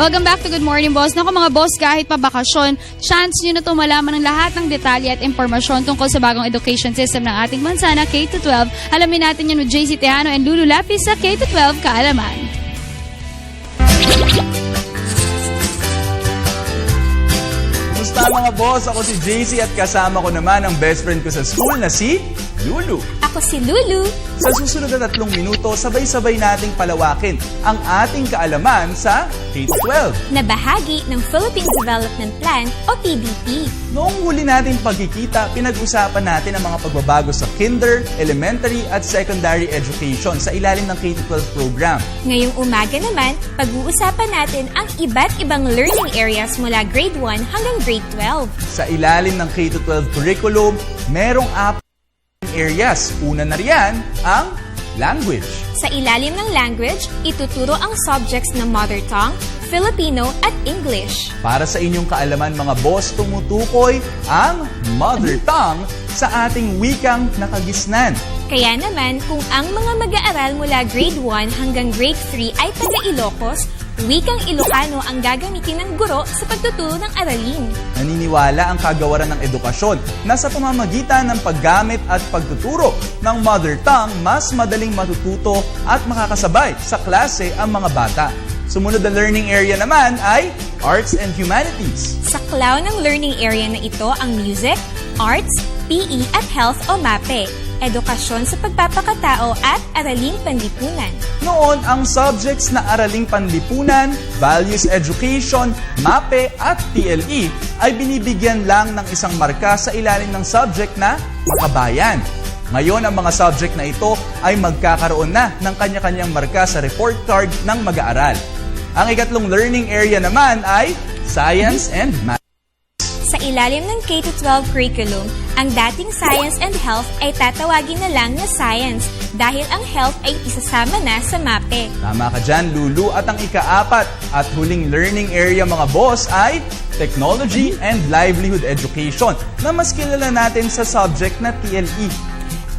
Welcome back to Good Morning Boss. Naku mga boss, kahit pa bakasyon, chance nyo na ito malaman ng lahat ng detalye at impormasyon tungkol sa bagong education system ng ating bansa na K-12. Alamin natin yun with JC Tejano and Lulu Lapis sa K-12 Kaalaman. Kumusta mga boss? Ako si JC at kasama ko naman ang best friend ko sa school na si Lulu. Ako si Lulu. Sa susunod na 3 minuto, sabay-sabay nating palawakin ang ating kaalaman sa K-12. Na bahagi ng Philippine Development Plan o PDP. Noong huli nating pagkikita, pinag-usapan natin ang mga pagbabago sa kinder, elementary at secondary education sa ilalim ng K-12 program. Ngayong umaga naman, pag-uusapan natin ang iba't ibang learning areas mula grade 1 hanggang grade 12. Sa ilalim ng K-12 curriculum, merong 4 areas. Una na riyan ang language. Sa ilalim ng language, ituturo ang subjects na mother tongue, Filipino at English. Para sa inyong kaalaman mga boss, tumutukoy ang mother tongue sa ating wikang nakagisnan. Kaya naman, kung ang mga mag-aaral mula grade 1 hanggang grade 3 ay taga-Ilocos, wikang Ilocano ang gagamitin ng guro sa pagtuturo ng aralin. Naniniwala ang kagawaran ng edukasyon na sa pamamagitan ng paggamit at pagtuturo ng mother tongue, mas madaling matututo at makakasabay sa klase ang mga bata. Sumunod na learning area naman ay Arts and Humanities. Sa klaw ng learning area na ito ang music, arts, PE at health o MAPE, edukasyon sa pagpapakatao at araling panlipunan. Noon, ang subjects na araling panlipunan, values education, MAPE at TLE ay binibigyan lang ng isang marka sa ilalim ng subject na makabayan. Ngayon, ang mga subject na ito ay magkakaroon na ng kanya-kanyang marka sa report card ng mag-aaral. Ang ikatlong learning area naman ay Science and Math. Sa ilalim ng K-12 curriculum, ang dating science and health ay tatawagin na lang na science dahil ang health ay isasama na sa MAPE. Tama ka dyan, Lulu. At ang ika-4 at huling learning area mga boss ay Technology and Livelihood Education na mas kilala natin sa subject na TLE.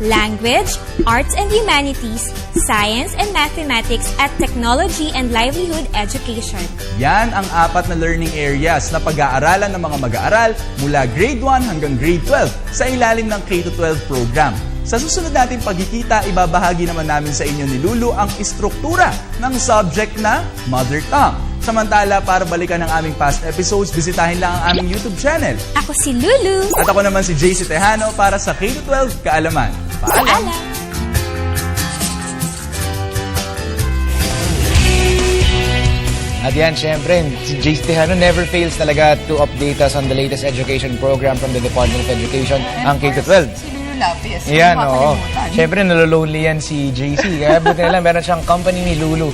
Language, Arts and Humanities, Science and Mathematics at Technology and Livelihood Education. Yan ang 4 na learning areas na pag-aaralan ng mga mag-aaral mula grade 1 hanggang grade 12 sa ilalim ng K-12 program. Sa susunod nating pagkikita, ibabahagi naman namin sa inyo ni Lulu ang istruktura ng subject na Mother Tongue. Samantala, para balikan ang aming past episodes, bisitahin lang ang aming YouTube channel. Ako si Lulu. At ako naman si JC Tejano para sa K-12 Kaalaman. Paalam! Paalam. At yan, syempre, si JC Tejano never fails talaga to update us on the latest education program from the Department of Education, ang K-12. Lapis. Yan, oo. Syempre, nalolonely yan si JC. Kaya buti na lang, meron siyang company ni Lulu.